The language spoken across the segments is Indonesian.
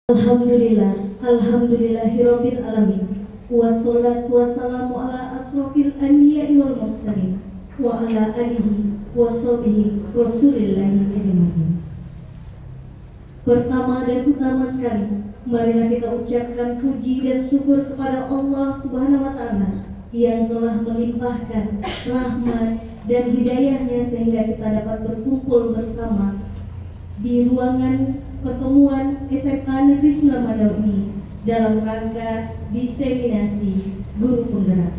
Alhamdulillahirabbil alamin. Wassalatu wassalamu ala asrofil anbiya'i wal mursalin wa ala alihi washabihi rasulillahi ajmain. Pertama dan utama sekali, marilah kita ucapkan puji dan syukur kepada Allah Subhanahu wa taala yang telah melimpahkan rahmat dan hidayahnya sehingga kita dapat berkumpul bersama di ruangan pertemuan SMA Negeri 9 Madauni dalam rangka diseminasi guru penggerak.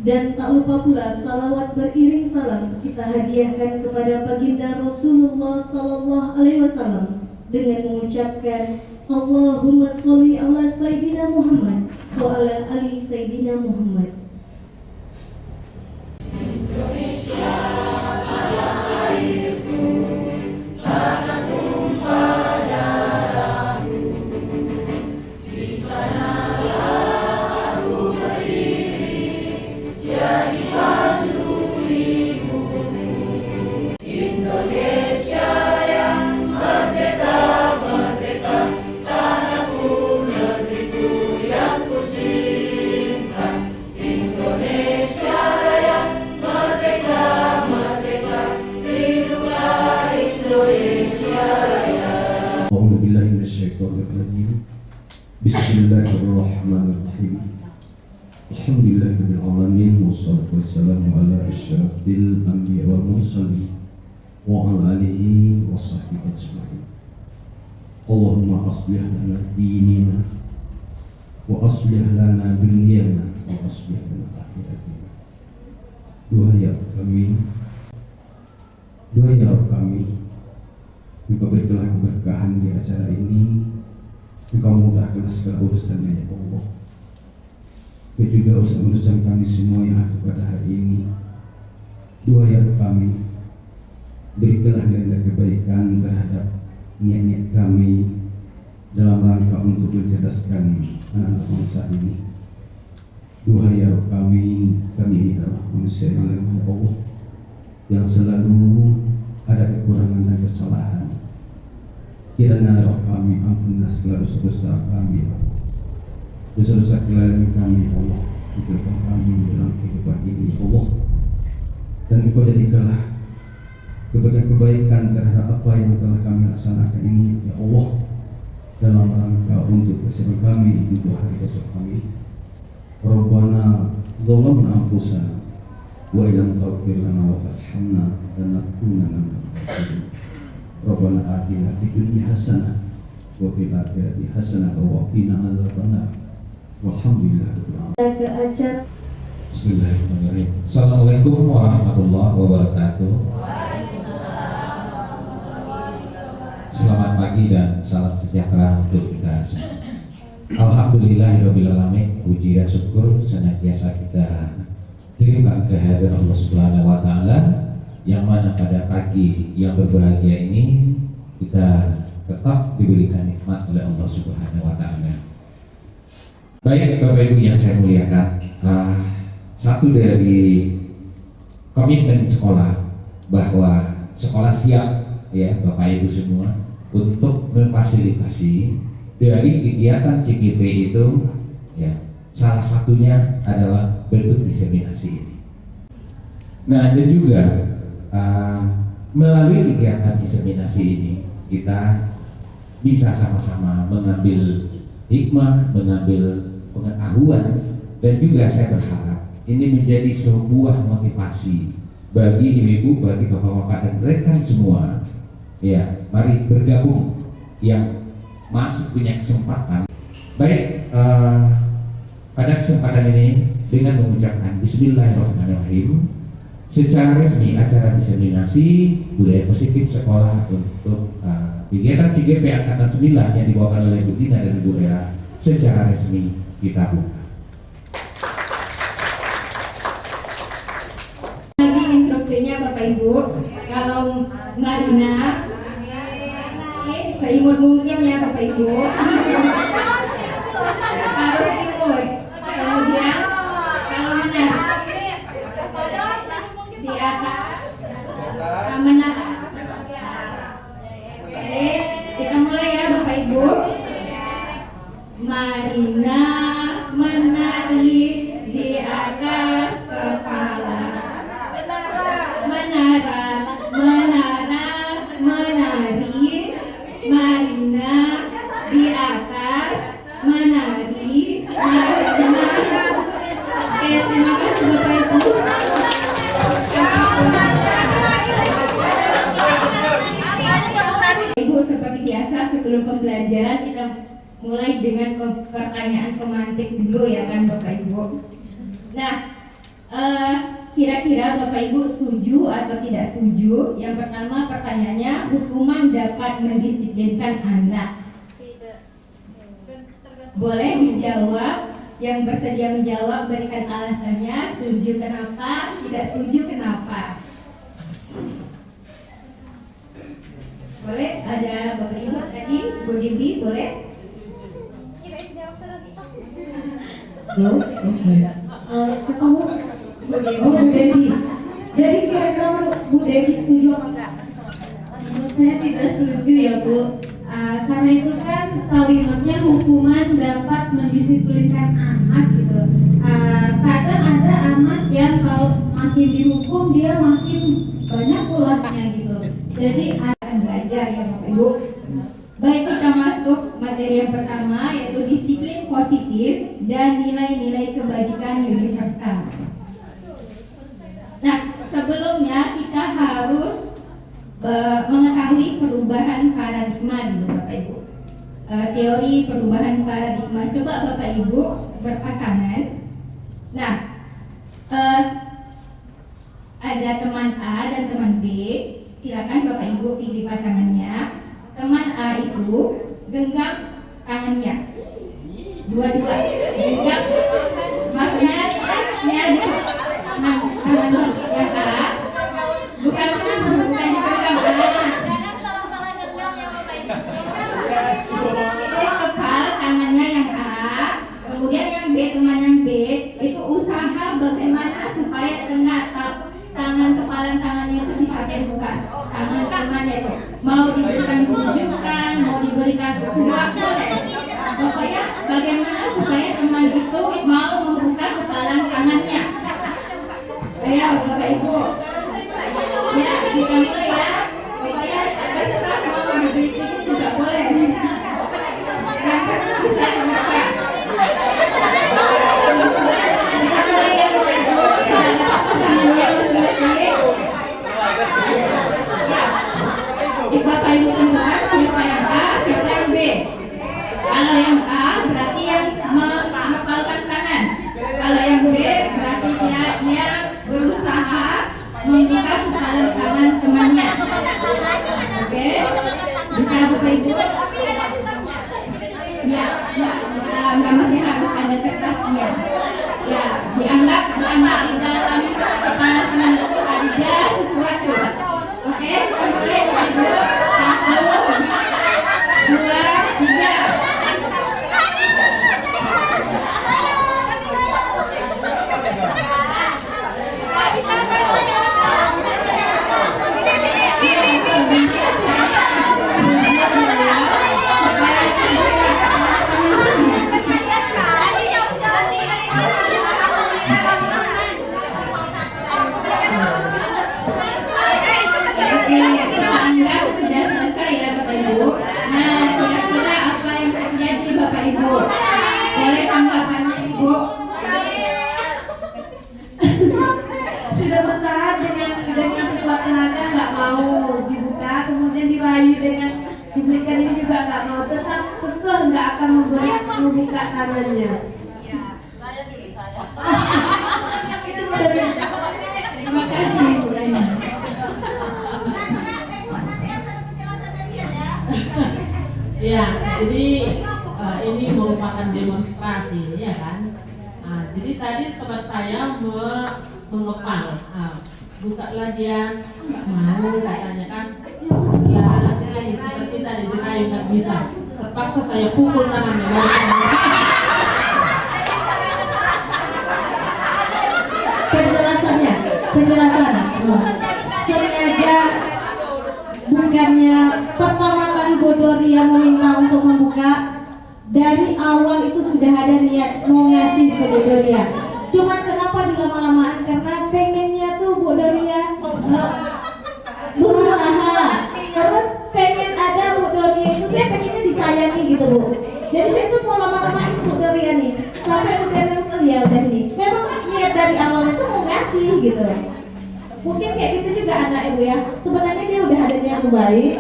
Dan tak lupa pula salawat beriring salam kita hadiahkan kepada baginda Rasulullah Sallallahu Alaihi Wasallam dengan mengucapkan Allahumma sholli ala Sayyidina Muhammad wa ala ali Sayyidina Muhammad. Bismillahirrahmanirrahim. Alhamdulillahirabbil alamin wassalatu wassalamu ala asyrafil anbiya wal mursalin wa ala alihi washabbihi ajmain. Allahumma aslih lana dinina wa aslih lana dunyana wa aslih lana akhiratina. Doa ya kami, juga berikanlah keberkahan di acara ini. Engkau mudahkan segala urusan ya Allah. Dan juga urusan kami semua yang ada pada hari ini. Doa ya kami, berikanlah segala kebaikan terhadap niat-niat kami dalam rangka untuk mencerdaskan anak-anak bangsa ini. Doa ya kami ini adalah manusia yang lemah ya Allah, yang selalu ada kekurangan dan kesalahan. Kiranya roh kami ampunilah segala dosa-dosa kami ya Allah. Dosa-dosa kelalaian kami ya Allah, hidupkan kami dalam kehidupan ini ya Allah. Dan Engkau jadikanlah kebaikan-kebaikan terhadap apa yang telah kami laksanakan ini ya Allah, dalam rangka untuk kesehatan kami untuk hari esok kami. Rabbana dzalamna anfusana wa illam taghfir lana wa tarhamna lanakunanna minal khasirin. Rabbana atina fid dunya hasanah wa fil akhirati hasanah wa qina azabannar. Walhamdulillahirabbil alamin. Bismillahirrahmanirrahim. Assalamualaikum warahmatullahi wabarakatuh. Selamat pagi dan salam sejahtera untuk kita semua. Alhamdulillahirabbil alamin. Puji dan syukur senantiasa kita kirimkan kehadiran Allah Subhanahu wa taala, yang mana pada pagi yang berbahagia ini kita tetap diberikan nikmat oleh Allah Subhanahu wa taala. Baik Bapak Ibu yang saya muliakan, satu dari komitmen sekolah bahwa sekolah siap ya Bapak Ibu semua untuk memfasilitasi dari kegiatan CGP itu ya, salah satunya adalah bentuk diseminasi ini. Nah, dan juga melalui kegiatan diseminasi ini kita bisa sama-sama mengambil hikmah, mengambil pengetahuan, dan juga saya berharap ini menjadi sebuah motivasi bagi ibu-ibu, bagi bapak-bapak dan rekan semua. Ya, mari bergabung yang masih punya kesempatan. Baik, pada kesempatan ini dengan mengucapkan Bismillahirrahmanirrahim, secara resmi acara diseminasi budaya positif sekolah untuk kegiatan CGP Angkatan 9 yang dibawakan oleh Bu Dina dan Bu Era secara resmi kita buka. Lagi instruksinya Bapak Ibu, kalau Mbak Dina, Mbak Imut mungkin ya Bapak Ibu harus timur, kemudian kalau menarik di atas menara. Baik, kita mulai ya Bapak Ibu. Marina menari di atas kepala. Menara, menara, menari. Marina di atas menari. Marina. Oke, terima kasih Bapak Ibu. Ibu, seperti biasa sebelum pembelajaran kita mulai dengan pertanyaan pemantik dulu ya kan Bapak Ibu. Nah, kira-kira Bapak Ibu setuju atau tidak setuju? Yang pertama pertanyaannya, hukuman dapat mendisiplinkan anak. Boleh dijawab, yang bersedia menjawab berikan alasannya, setuju kenapa, tidak setuju kenapa. Boleh, ada Bapak Ibu tadi, Bu Dewi, boleh? Halo, siapa Bu? Bu Dewi. Oh, Bu Dewi. Jadi kira-kira Bu Dewi setuju apa enggak? Menurut saya tidak setuju ya Bu. Karena itu kan kalimatnya hukuman dapat mendisiplinkan anak gitu. Kadang ada anak yang kalau makin dihukum dia makin banyak ulahnya gitu. Jadi Akan belajar ya Bapak Ibu. Baik, kita masuk materi yang pertama yaitu disiplin positif dan nilai-nilai kebajikan universal. Nah, sebelumnya kita harus mengetahui perubahan paradigma dulu Bapak Ibu. Teori perubahan paradigma. Coba Bapak Ibu berpasangan. Nah, ada teman A dan teman B. Silakan Bapak Ibu pilih pasangannya. Teman A itu genggam tangannya, dua-dua genggam, maksudnya tangannya di tangan yang A, bukan digenggam. Jangan salah-salah genggam ya Bapak Ibu. Ini kepal tangannya yang A, kemudian yang B, teman yang B itu usaha bagaimana supaya tangan kepalan tangannya itu disatukan. Tangan temannya itu mau diberikan tunjukkan, mau diberikan suap boleh. Pokoknya bagaimana supaya teman itu mau membuka kepalan tangannya. Ayo Bapak Ibu. Ya, kita mulai ya. Pokoknya terserah mau diberi titik juga boleh. Yang penting bisa membuka. Kita mulai ya Bapak Ibu. Sudah dapat pasangannya masing-masing. Ya, Bapak Ibu tentukan siapa yang A, siapa yang B. Kalau yang A berarti yang mengepalkan tangan. Kalau yang B berarti dia berusaha membuka kepalan tangan temannya. Oke, bisa Bapak Ibu? Ya, nggak mesti harus ada kertasnya. Ya, dianggap di dalam kepala tangan itu ada sesuatu. Oke, kita mulai Bapak Ibu. 1, 2, 3. Kita anggap sudah selesai ya Bapak Ibu. Nah, kira-kira apa yang terjadi Bapak Ibu? Boleh tanggapannya Ibu? sudah berusaha dengan sekuat tenaga nggak mau dibuka, kemudian dirayu dengan diberikan ini juga nggak mau, tetap kekeh nggak akan membuka tangannya. Itu dari Terima kasih Ibu Dani. Ya, jadi ini merupakan demonstrasi, ya kan? Jadi tadi teman saya mengepal, bukalah dia, nggak mau katanya kan? Ya, lagi seperti tadi dirayu nggak bisa, terpaksa saya pukul tangannya. Penjelasan. Sengaja bukannya pertama kali Bu Doria meminta untuk membuka, dari awal itu sudah ada niat mau ngasih ke Bu Doria. Cuman kenapa dilama-lamaan? Karena pengennya tuh Bu Doria berusaha, terus pengen ada Bu Doria itu, saya pengennya disayangi gitu Bu. Jadi saya tuh mau lama-lamain Bu Doria nih, sampai Bu Doria bilang ya udah nih. Memang niat dari awalnya tuh mau ngasih gitu. Mungkin kayak gitu juga anak Ibu ya. Sebenarnya dia udah ada niat baik,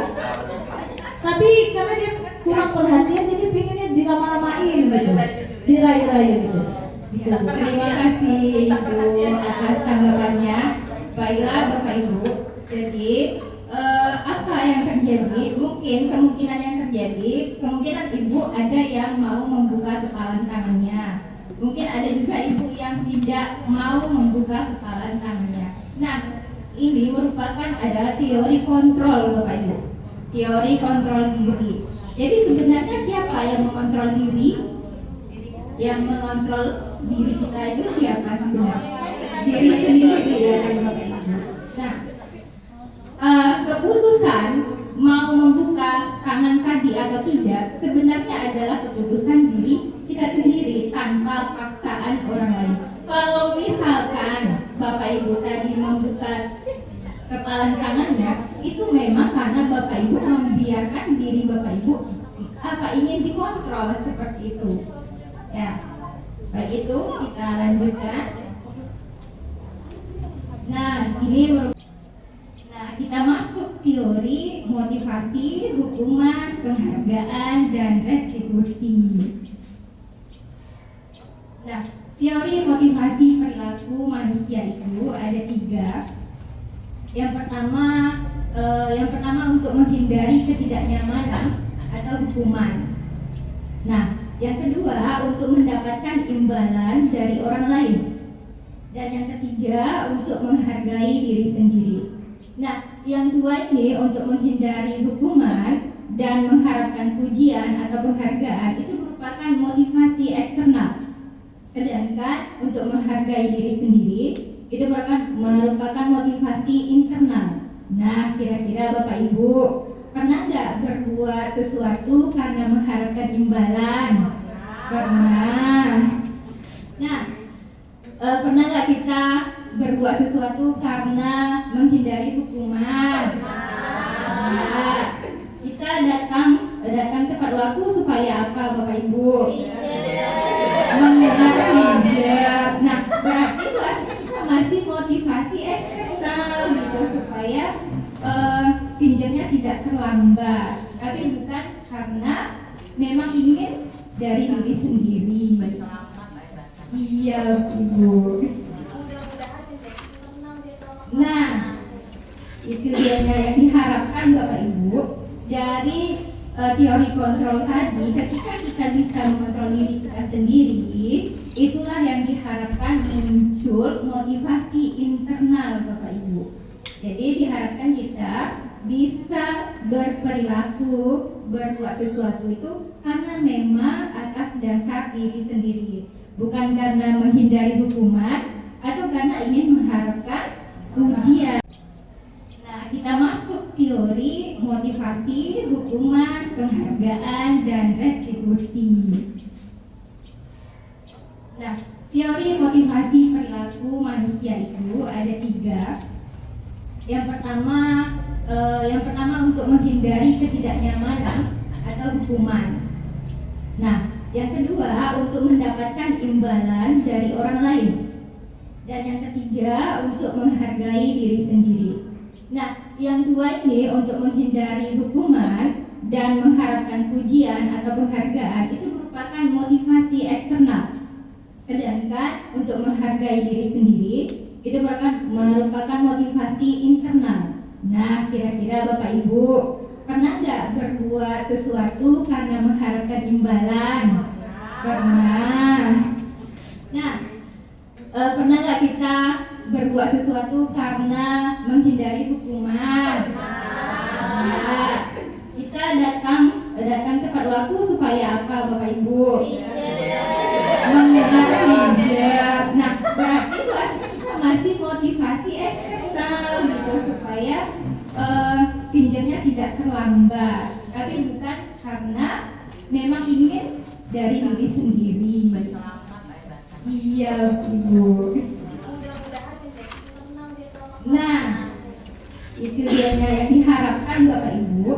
tapi karena dia kurang perhatian jadi pengennya dilama-lamain gitu, dirayu-rayu gitu. Terima kasih Ibu atas tanggapannya. Baiklah Bapak Ibu. Jadi apa yang terjadi? Mungkin kemungkinan yang terjadi, kemungkinan Ibu ada yang mau membuka kepalan tangannya. Mungkin ada juga Ibu yang tidak mau membuka kepalan tangannya. Nah, ini merupakan adalah teori kontrol Bapak Ibu. Teori kontrol diri. Jadi sebenarnya siapa yang mengontrol diri? Yang mengontrol diri kita itu siapa sebenarnya? Diri sendiri ya kan Bapak Ibu. Nah, keputusan mau membuka tangan tadi atau tidak sebenarnya adalah keputusan diri kita sendiri tanpa paksaan orang lain. Kalau misalkan Bapak Ibu tadi membuka kepalan tangannya, itu memang karena Bapak Ibu membiarkan diri Bapak Ibu ingin dikontrol seperti itu. Ya, baik itu kita lanjutkan. Nah, kita masuk teori motivasi, hukuman, penghargaan, dan restitusi. Nah, teori motivasi perilaku manusia itu ada 3. Yang pertama untuk menghindari ketidaknyamanan atau hukuman. Nah, yang kedua untuk mendapatkan imbalan dari orang lain. Dan yang ketiga untuk menghargai diri sendiri. Nah, yang 2 ini untuk menghindari hukuman dan mengharapkan pujian atau penghargaan itu merupakan motivasi eksternal. Sedangkan untuk menghargai diri sendiri itu merupakan motivasi internal. Nah, kira-kira Bapak Ibu pernah nggak berbuat sesuatu karena mengharapkan imbalan? Pernah. Nah, pernah nggak kita berbuat sesuatu karena menghindari hukuman? Nah, kita datang tepat waktu supaya apa Bapak Ibu? Mendengar hijab. Nah, berarti itu artinya kita masih motivasi eksternal gitu supaya pinjamnya tidak terlambat, tapi bukan karena memang ingin dari diri sendiri. Iya Ibu. Nah, itu dia yang diharapkan Bapak Ibu dari teori kontrol tadi. Ketika kita bisa mengontrol diri kita sendiri, itulah yang diharapkan muncul motivasi internal Bapak Ibu. Jadi diharapkan kita bisa berperilaku, berbuat sesuatu itu karena memang atas dasar diri sendiri, bukan karena menghindari hukuman atau karena ingin mengharapkan pujian. Nah, kita masuk teori motivasi, hukuman, penghargaan, dan restitusi. Nah, teori motivasi perilaku manusia itu ada 3. Yang pertama untuk menghindari ketidaknyamanan atau hukuman. Nah, yang kedua untuk mendapatkan imbalan dari orang lain. Dan yang ketiga untuk menghargai diri sendiri. Nah, yang 2 ini untuk menghindari hukuman dan mengharapkan pujian atau penghargaan itu merupakan motivasi eksternal. Sedangkan untuk menghargai diri sendiri itu merupakan motivasi internal. Nah, kira-kira Bapak Ibu pernah nggak berbuat sesuatu karena mengharapkan imbalan? Pernah. Nah, pernah nggak kita berbuat sesuatu karena menghindari hukuman? Nah, kita datang tepat waktu supaya apa Bapak Ibu? Mendengar hijab. Nah, berarti itu artinya kita masih motivasi eksternal gitu supaya pinjamnya tidak terlambat, tapi bukan karena memang ingin dari diri sendiri. Iya, Ibu. Mudah-mudahan tenang dia tolong. Nah, itu dia yang diharapkan Bapak Ibu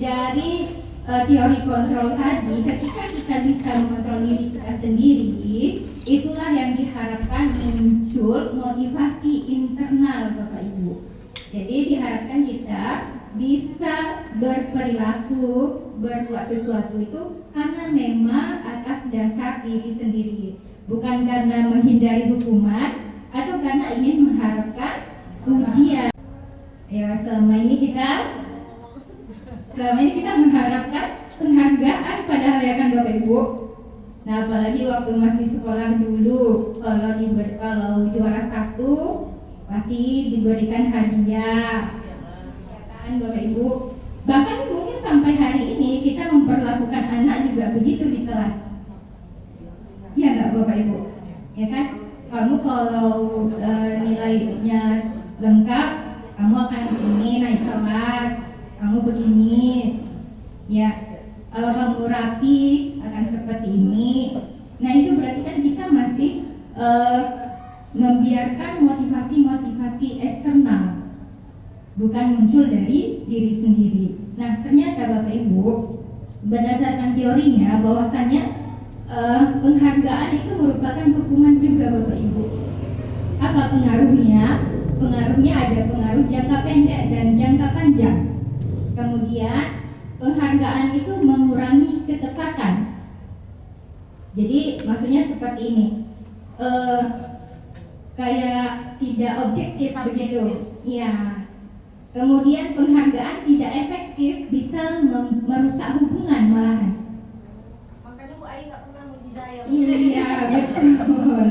dari teori kontrol tadi. Ketika kita bisa mengontrol diri kita sendiri, itulah yang diharapkan muncul motivasi internal Bapak Ibu. Jadi diharapkan kita bisa berperilaku, berbuat sesuatu itu karena memang atas dasar diri sendiri, bukan karena menghindari hukuman atau karena ingin mengharapkan ujian. Ya, selama ini kita mengharapkan penghargaan, padahal ya kan Bapak Ibu. Nah, apalagi waktu masih sekolah dulu, kalau juara 1 pasti diberikan hadiah, ya kan Bapak Ibu. Bahkan mungkin sampai hari ini kita memperlakukan anak juga begitu di kelas. Ya nggak Bapak Ibu? Ya kan? Kamu kalau nilainya lengkap, kamu akan ini naik kelas, kamu begini, ya. Kalau kamu rapi akan seperti ini. Nah, itu berarti kan kita masih membiarkan motivasi-motivasi eksternal, bukan muncul dari diri sendiri. Nah, ternyata Bapak Ibu, berdasarkan teorinya bahwasannya penghargaan itu merupakan hukuman juga Bapak Ibu. Apa pengaruhnya? Pengaruhnya ada pengaruh jangka pendek dan jangka panjang. Kemudian penghargaan itu mengurangi ketepatan. Jadi maksudnya seperti ini, kayak tidak objektif begitu. Ya. Kemudian penghargaan tidak efektif, bisa merusak hubungan malahan. Makanya Bu Ai nggak pernah muji saya. Iya, betul.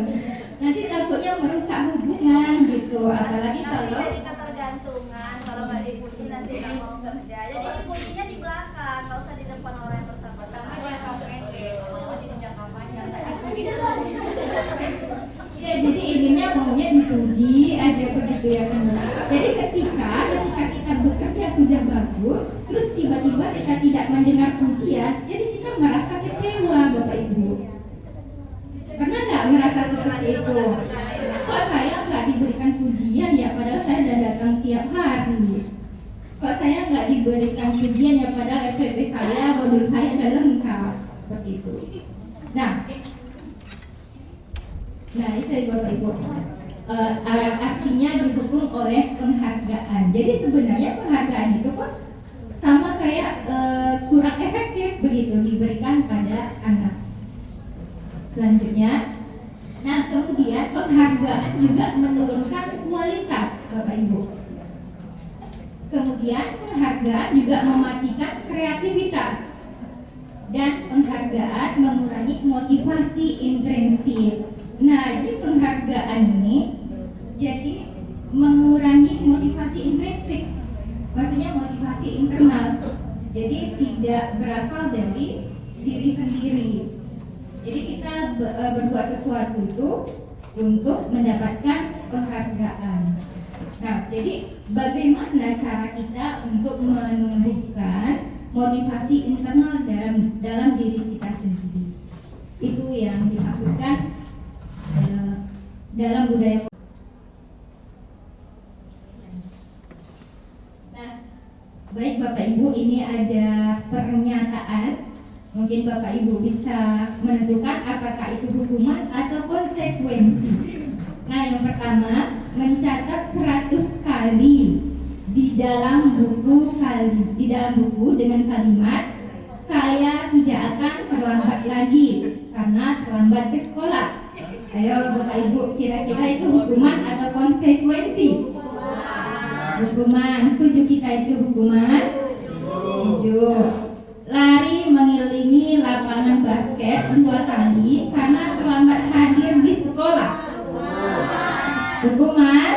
Nanti takutnya merusak hubungan gitu, apalagi Nanti kalau jadi ketergantungan, kalau nggak dipuji nanti nggak mau kerja. Jadi dipujinya di belakang, nggak usah di depan orang yang bersangkutan. Namanya kamu ente, mau di jangka panjang nggak dipuji terus. ya, jadi inginnya maunya dipuji aja begitu ya kan. Jadi ketika kita bekerja sudah bagus, terus tiba-tiba kita tidak mendengar pujian, jadi kita merasa kecewa Bapak Ibu. Pernah nggak merasa seperti itu? Kok saya nggak diberikan pujian ya, padahal saya sudah datang tiap hari. Kok saya nggak diberikan pujian ya, padahal SPP saya, modul saya sudah lengkap. Seperti itu. Nah itu ya Bapak Ibu. Artinya didukung oleh penghargaan. Jadi sebenarnya penghargaan itu pun sama kayak kurang efektif begitu diberikan pada anak. Selanjutnya, nah kemudian penghargaan juga menurunkan kualitas Bapak Ibu. Kemudian penghargaan juga mematikan kreativitas, dan penghargaan mengurangi motivasi intrinsik. Nah, jadi penghargaan ini jadi mengurangi motivasi intrinsik, maksudnya motivasi internal. Jadi tidak berasal dari diri sendiri. Jadi kita berbuat sesuatu itu untuk mendapatkan penghargaan. Nah, jadi bagaimana cara kita untuk menumbuhkan motivasi internal dalam diri kita sendiri? Itu yang dimaksudkan dalam budaya. Nah, baik Bapak Ibu, ini ada pernyataan. Mungkin Bapak Ibu bisa menentukan apakah itu hukuman atau konsekuensi. Nah, yang pertama, mencatat 100 kali di dalam buku dengan kalimat saya tidak akan terlambat lagi karena terlambat ke sekolah. Ayo Bapak Ibu, kira-kira itu hukuman atau konsekuensi? Hukuman. Setuju kita itu hukuman? Setuju. Lari mengelilingi lapangan basket 2 kali karena terlambat hadir di sekolah. Hukuman?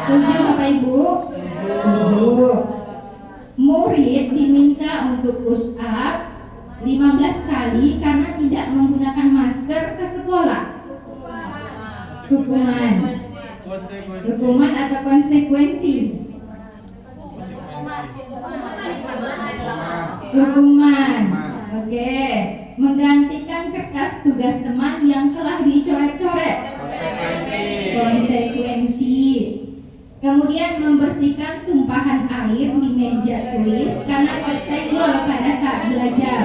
Setuju Bapak Ibu? Setuju. Murid diminta untuk push up 15 kali karena tidak menggunakan masker ke sekolah. Hukuman. Hukuman atau konsekuensi? Hukuman. Oke. menggantikan kertas tugas teman yang telah dicoret-coret. Konsekuensi. Kemudian membersihkan tumpahan air di meja tulis karena tersenggol pada saat belajar.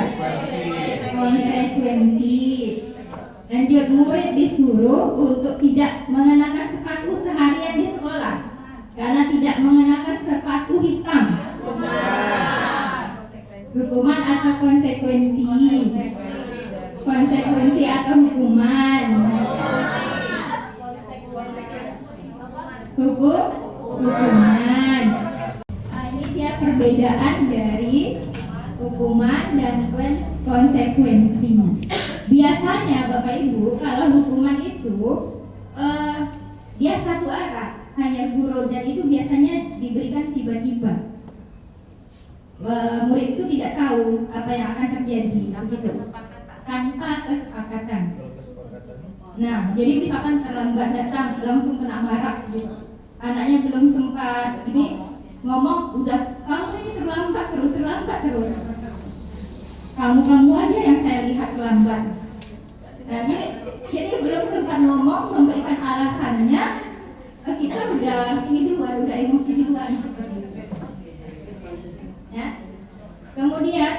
Konsekuensi. Lanjut, murid disuruh untuk tidak mengenakan sepatu seharian di sekolah karena tidak mengenakan sepatu hitam. Hukuman atau konsekuensi? Konsekuensi atau hukuman? Hukuman. Ini dia perbedaan dari hukuman dan konsekuensi. Biasanya Bapak Ibu kalau hukuman itu dia satu arah, hanya guru, dan itu biasanya diberikan tiba-tiba. Murid itu tidak tahu apa yang akan terjadi, begitu, tanpa kesepakatan. Nah, jadi misalkan terlambat datang langsung kena marah, gitu. Anaknya belum sempat, jadi ngomong udah kamu ini terlambat terus. Kamu aja yang saya lihat terlambat. Nah, jadi belum sempat ngomong memberikan alasannya, kita udah emosi duluan seperti itu. Ya. Kemudian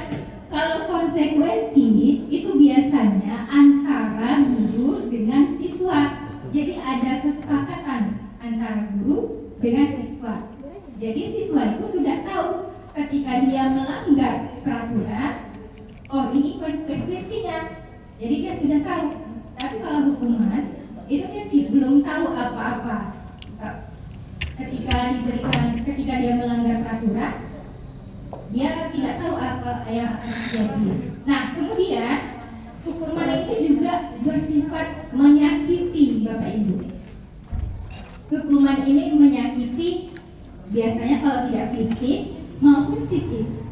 kalau konsekuensi itu biasanya antara guru dengan siswa. Jadi ada kesepakatan antara guru dengan siswa. Jadi siswa itu sudah tahu ketika dia melanggar peraturan, oh ini konsekuensinya. Jadi dia sudah tahu. Tapi kalau hukuman itu dia belum tahu apa-apa. Ketika dia melanggar peraturan, dia tidak tahu apa yang akan terjadi. Nah, kemudian hukuman itu juga bersifat menyakiti Bapak Ibu. Hukuman ini menyakiti biasanya kalau tidak fisik maupun psikis.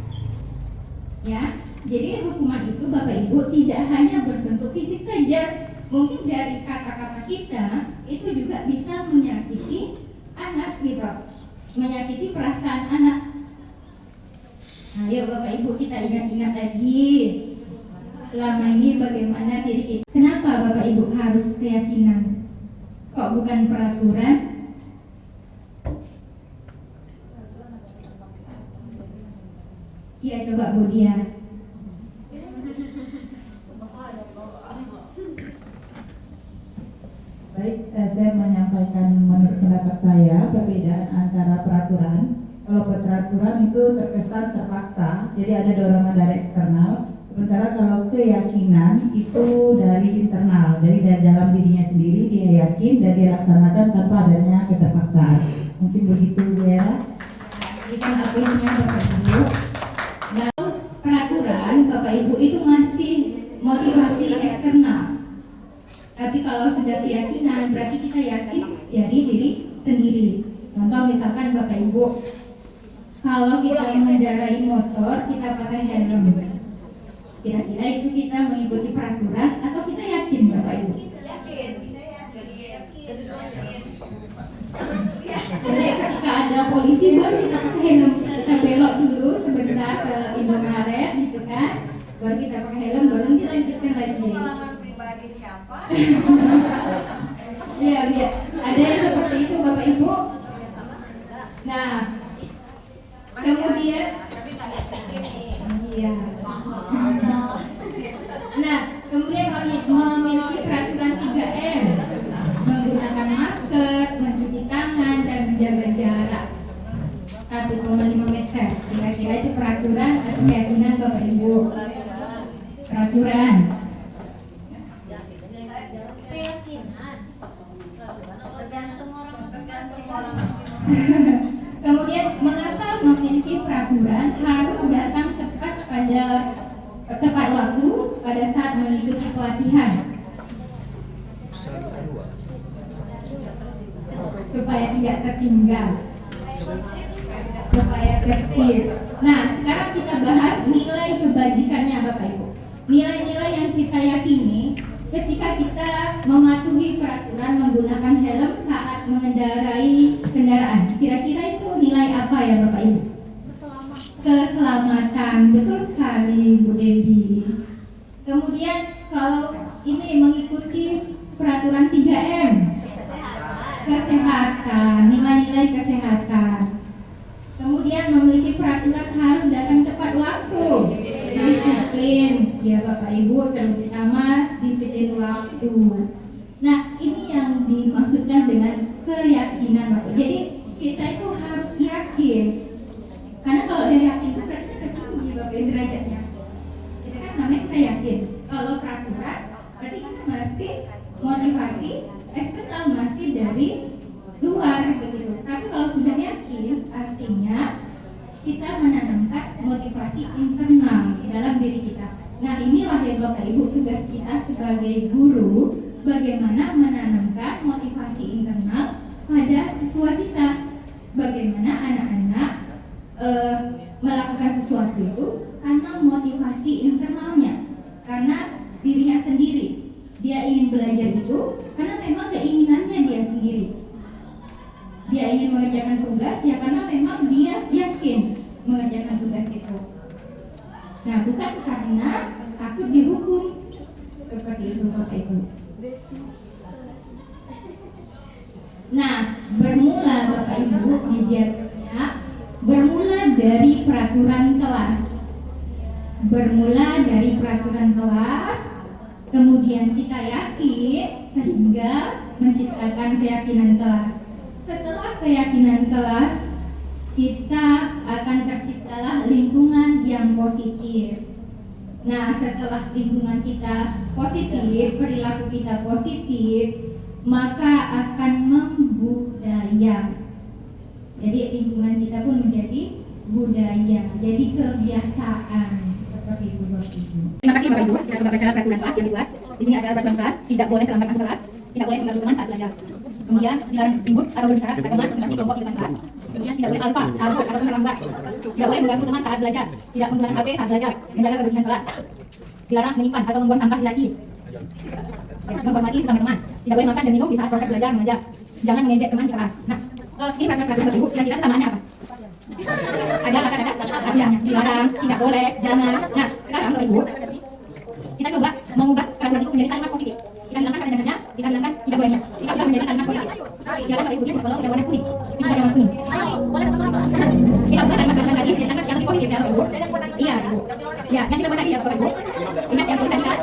Ya, jadi hukuman itu Bapak Ibu tidak hanya berbentuk fisik saja. Mungkin dari kata-kata kita itu juga bisa menyakiti anak gitu, menyakiti perasaan anak. Ayo Bapak Ibu kita ingat-ingat lagi selama ini bagaimana diri kita. Kenapa Bapak Ibu harus keyakinan? Kok bukan peraturan? Iya, coba Bu Dia. Baik, saya menyampaikan menurut pendapat saya perbedaan antara peraturan. Kalau peraturan itu terkesan terpaksa, jadi ada dorongan dari eksternal. Sementara kalau keyakinan itu dari internal, dari dalam dirinya sendiri dia yakin dan dia laksanakan tanpa adanya keterpaksaan. Mungkin begitu Bu Era. Itu aplikasinya Bapak Ibu. Lalu peraturan Bapak Ibu itu masih motivasi eksternal. Tapi kalau sudah keyakinan berarti kita yakin dari diri sendiri. Contoh misalkan Bapak Ibu, kalau kita mengendarai motor kita pakai helm, kira-kira itu kita mengikuti peraturan atau kita yakin Bapak Ibu? Yakin. Jadi ketika ada polisi baru kita pakai helm, kita belok dulu sebentar ke Indomaret gitu kan, baru kita pakai helm, baru kita lanjutkan lagi. Pengalaman pribadi siapa? Iya, ada yang seperti itu Bapak Ibu. Nah, kemudian iya. Nah, kemudian memiliki peraturan 3M, menggunakan masker, mencuci tangan, dan menjaga jarak 1,5 meter. Kira-kira itu peraturan atau keyakinan Bapak Ibu? Peraturan. Kemudian mengapa memiliki peraturan harus datang tepat waktu pada saat mengikuti pelatihan supaya tidak tertinggal, supaya tertib. Nah, sekarang kita bahas nilai kebajikannya Bapak Ibu. Nilai-nilai yang kita yakini ketika kita mematuhi peraturan menggunakan helm saat mengendarai kendaraan. Kira-kira itu nilai apa ya Bapak Ibu? Keselamatan, betul sekali Bu Debbie. Kemudian kalau ini mengikuti peraturan 3M, kesehatan, nilai-nilai kesehatan. Kemudian memiliki peraturan harus datang tepat waktu, disiplin, ya Bapak Ibu, terutama disiplin waktu. Nah, ini yang dimaksudkan dengan keyakinan Bapak. Jadi kita itu harus yakin, karena kalau udah yakin itu berarti kan tinggi Bapak derajatnya. Itu kan namanya kita yakin. Kalau peraturan berarti kita mesti motivasi eksternal, masih dari luar begitu. Tapi kalau sudah yakin, artinya kita menanamkan motivasi internal dalam diri kita. Nah, inilah ya Bapak Ibu, tugas kita sebagai guru, bagaimana menanamkan motivasi internal pada siswa kita. Bagaimana anak-anak melakukan sesuatu itu karena motivasi internalnya, karena dirinya sendiri. Dia ingin belajar itu karena memang keinginannya dia sendiri. Dia ingin mengerjakan tugas ya karena memang dia yakin mengerjakan tugas itu. Nah, bukan karena takut dihukum seperti itu Bapak Ibu. Nah, bermula Bapak Ibu diajarnya bermula dari peraturan kelas. Bermula dari peraturan kelas, kemudian kita yakin sehingga menciptakan keyakinan kelas. Setelah keyakinan kelas, kita akan terciptalah lingkungan yang positif. Nah, setelah lingkungan kita positif, perilaku kita positif, maka akan membudaya. Jadi lingkungan kita pun menjadi budaya, jadi kebiasaan seperti itu Bapak Ibu. Terima kasih Bapak Ibu. Kita coba baca peraturan kelas yang dibuat. Di sini ada peraturan kelas, tidak boleh terlambat masuk kelas, tidak boleh mengganggu teman saat belajar. Kemudian dilarang ribut atau berbicara pada teman masing-masing kelompok di depan kelas. Kemudian tidak boleh alfa, kabur ataupun terlambat. Tidak boleh mengganggu teman saat belajar, tidak menggunakan HP saat belajar, menjaga kebersihan kelas. Dilarang menyimpan atau membuang sampah di laci. Menghormati sesama teman. Tidak boleh makan dan minum di saat proses belajar mengajar. Jangan mengejek teman di kelas. Nah, ini peraturan Bapak Ibu, kira-kira kesamaannya apa? Ada aturannya, dilarang, tidak boleh, jangan. Nah, sekarang Bapak Ibu, kita coba mengubah peraturan itu menjadi kalimat positif. Kita hilangkan kata-katanya, kita hilangkan tidak bolehnya. Kita ubah menjadi kalimat positif. Silakan Bapak Ibu, dia kalau udah warna kuning, ini ada warna kuning. Kita ubah kalimat peraturan tadi, kita yang lebih positif ya Bapak Ibu. Iya Ibu. Ya, yang kita buat tadi ya Bapak Ibu. Ingat yang tulisan kita.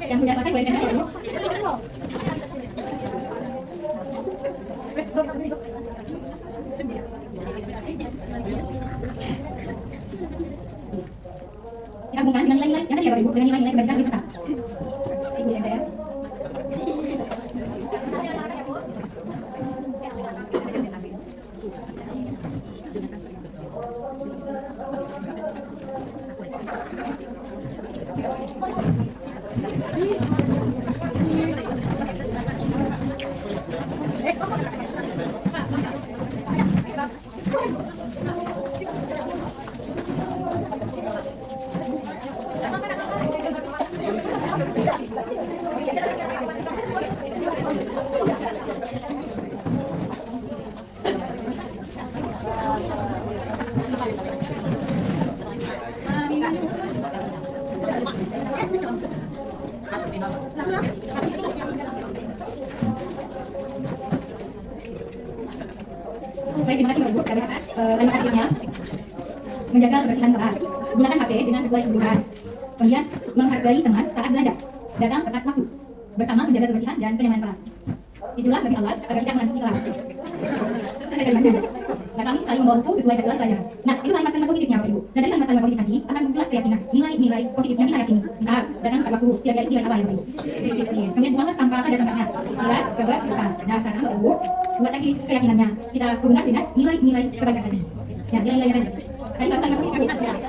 Yang sudah selesai boleh diambil dulu. Kita hubungkan dengan nilai-nilai yang tadi ya Bapak Ibu, dengan nilai-nilai kebajikan beri pesan. Ibu ya, ya. Baik, terima kasih Bapak Ibu. Kami akan lanjut hasilnya. Menjaga kebersihan kelas. Gunakan HP dengan sesuai kebutuhan. Kemudian menghargai teman saat belajar. Datang tepat waktu. Bersama menjaga kebersihan dan kenyamanan kelas. Itulah bagi awal agar tidak mengantuk di kelas. Selesai kalimatnya. Nah, kami saling membawa buku sesuai jadwal pelajaran. Nah, itu kalimat-kalimat positifnya Bapak Ibu. Dan dari kalimat-kalimat positif tadi akan muncullah keyakinan, nilai-nilai positif yang kita yakini. Misal, datang tepat waktu, tidak nilai apa ya Bapak Ibu? Disiplin. Kemudian buanglah sampah pada tempatnya. Ingat, kebersihan. Nah, sekarang Bapak Ibu, buat lagi keyakinannya. Kita hubungkan dengan nilai-nilai kebaikan tadi. Ya, nilai-nilai tadi. Tadi baru kalimat positif.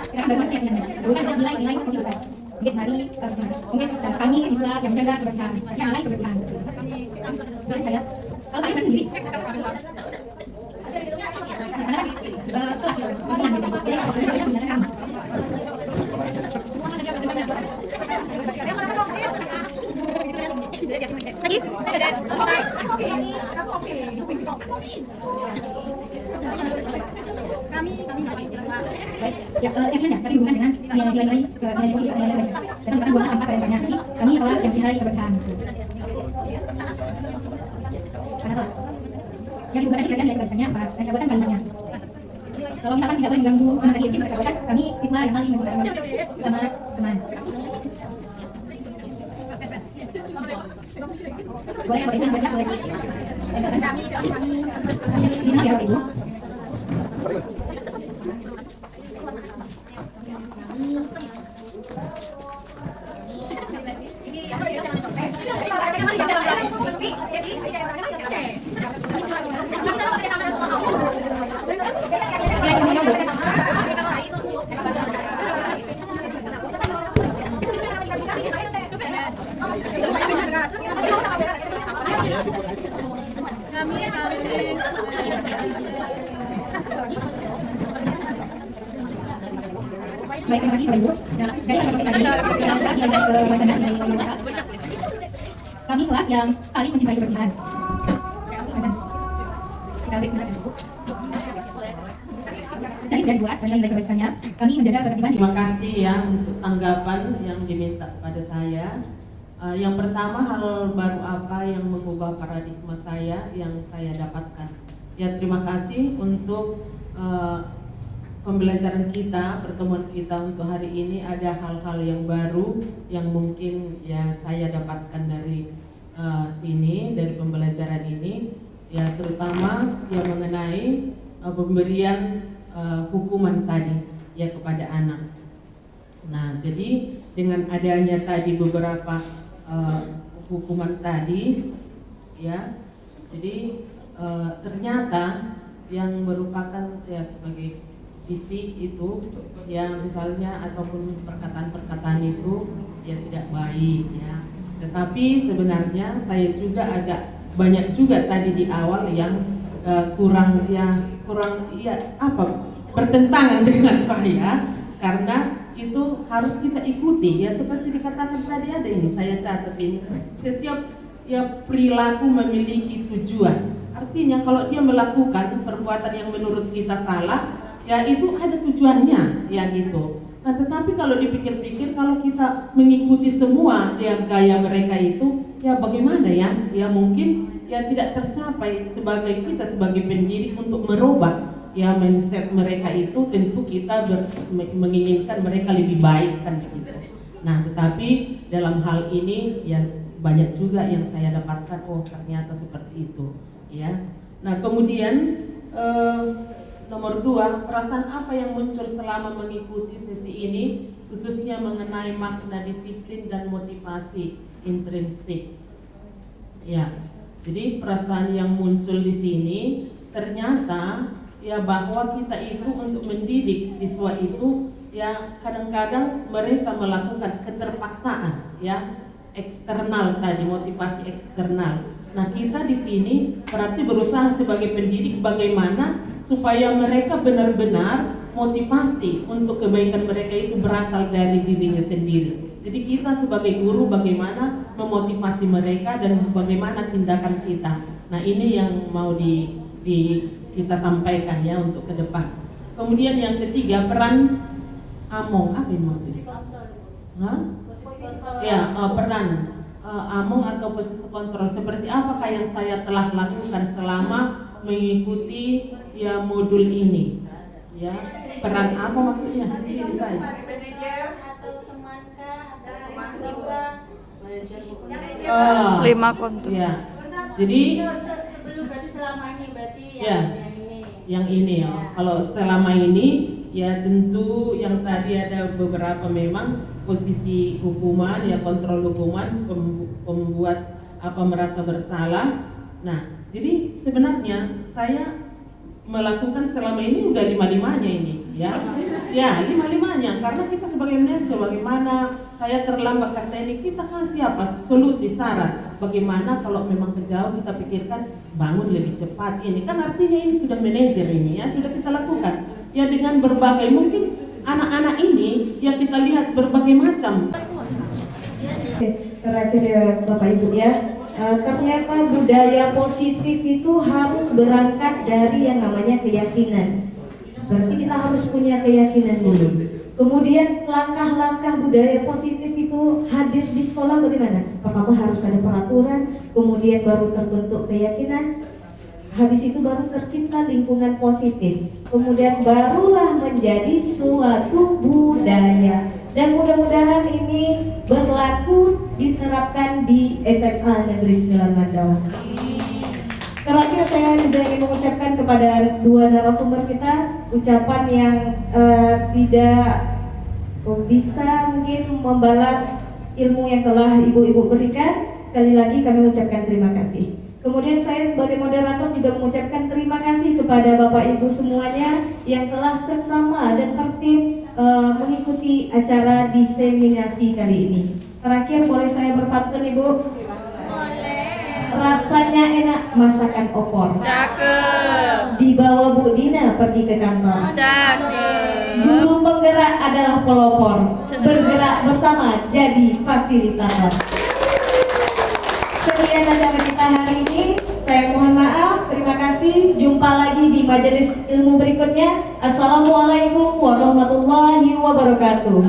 Sekarang baru masuk keyakinannya. Hubungkan dengan nilai-nilai positif tadi. Mungkin mari, mungkin kami siswa yang menjaga kebersihan, yang lain kebersihan. Kalau saya sendiri. Kelas Lagi? Baik, ya, akhirnya kami hubungan dengan nilai-nilai lain dan kami buang sampah pada banyak. Jadi kami kelas yang hari kebersihan. Karena kelas yang dibuat tadi nilai kebersihannya apa? Dan jabatan kalimatnya. Kalau misalkan tidak boleh mengganggu anak yatim, jabatan kami siswa yang saling mencintai sama teman. Boleh kalau itu baca boleh. Ini ya Ibu. Baik, terima kasih Pak Ibu. Dari kami kelas yang paling mencintai kebersihan. Kita break sebentar Ibu. Tadi sudah dibuat nilai kebersihannya. Kami menjaga ketertiban. Terima kasih ya untuk tanggapan yang diminta kepada saya. Yang pertama, hal baru apa yang mengubah paradigma saya yang saya dapatkan? Ya, terima kasih untuk pembelajaran kita, pertemuan kita untuk hari ini. Ada hal-hal yang baru yang mungkin ya saya dapatkan dari sini, dari pembelajaran ini. Ya, terutama yang mengenai pemberian hukuman tadi ya kepada anak. Nah, jadi dengan adanya tadi beberapa hukuman tadi, ya, jadi ternyata yang merupakan ya sebagai isi itu, ya misalnya ataupun perkataan-perkataan itu ya tidak baik, ya. Tetapi sebenarnya saya juga agak banyak juga tadi di awal yang kurang bertentangan dengan saya, karena itu harus kita ikuti ya, seperti dikatakan tadi ada ini saya catat ini, setiap ya perilaku memiliki tujuan. Artinya kalau dia melakukan perbuatan yang menurut kita salah, ya itu ada tujuannya ya gitu. Nah, tetapi kalau dipikir-pikir, kalau kita mengikuti semua ya gaya mereka itu, ya bagaimana ya? Ya mungkin ya tidak tercapai sebagai kita sebagai pendidik untuk merubah ya mindset mereka itu. Tentu kita menginginkan mereka lebih baik kan begitu. Nah, tetapi dalam hal ini ya banyak juga yang saya dapatkan, oh ternyata seperti itu ya. Nah, kemudian nomor 2, perasaan apa yang muncul selama mengikuti sesi ini, khususnya mengenai makna disiplin dan motivasi intrinsik. Ya, jadi perasaan yang muncul di sini ternyata ya bahwa kita itu untuk mendidik siswa itu ya kadang-kadang mereka melakukan keterpaksaan ya eksternal tadi, motivasi eksternal. Nah, kita di sini berarti berusaha sebagai pendidik bagaimana supaya mereka benar-benar motivasi untuk kebaikan mereka itu berasal dari dirinya sendiri. Jadi kita sebagai guru bagaimana memotivasi mereka dan bagaimana tindakan kita. Nah, ini yang mau kita sampaikan ya untuk ke depan. Kemudian yang ketiga, peran among, apa yang maksudnya? Ya, peran among atau posisi kontrol. Seperti apakah yang saya telah lakukan selama mengikuti ya modul ini? Ya, peran apa maksudnya? Di sini saya. Atau temankah atau teman juga? 5 kontur. Ya. Jadi Sebelum berarti selama ini berarti ya, yang ini ya. Kalau selama ini ya tentu yang tadi ada beberapa memang posisi hukuman ya, kontrol hukuman, pembuat apa merasa bersalah. Nah, jadi sebenarnya saya melakukan selama ini udah 5-5-nya ini ya. Ya, 5-5-nya karena kita sebagai manajer bagaimana saya terlambat karena ini, kita kasih apa solusi saran bagaimana kalau memang kejauh kita pikirkan bangun lebih cepat. Ini kan artinya ini sudah manajer ini ya, sudah kita lakukan ya dengan berbagai mungkin anak-anak ini ya kita lihat berbagai macam. Oke, terakhir ya Bapak Ibu ya, ternyata budaya positif itu harus berangkat dari yang namanya keyakinan. Berarti kita harus punya keyakinan dulu. Kemudian langkah-langkah budaya positif itu hadir di sekolah bagaimana? Pertama harus ada peraturan, kemudian baru terbentuk keyakinan, habis itu baru tercipta lingkungan positif, kemudian barulah menjadi suatu budaya. Dan mudah-mudahan ini berlaku diterapkan di SMA Negeri 9 Mandau. Terakhir saya juga ingin mengucapkan kepada dua narasumber kita ucapan yang tidak bisa mungkin membalas ilmu yang telah ibu-ibu berikan. Sekali lagi kami mengucapkan terima kasih. Kemudian saya sebagai moderator juga mengucapkan terima kasih kepada Bapak Ibu semuanya yang telah seksama dan tertib mengikuti acara diseminasi kali ini. Terakhir boleh saya berpantun Ibu? Rasanya enak masakan opor. Cakep. Dibawa Bu Dina pergi ke kantor. Cakep. Guru penggerak adalah pelopor. Bergerak bersama jadi fasilitator. Sekian acara kita hari ini. Saya mohon maaf. Terima kasih. Jumpa lagi di majelis ilmu berikutnya. Assalamualaikum warahmatullahi wabarakatuh.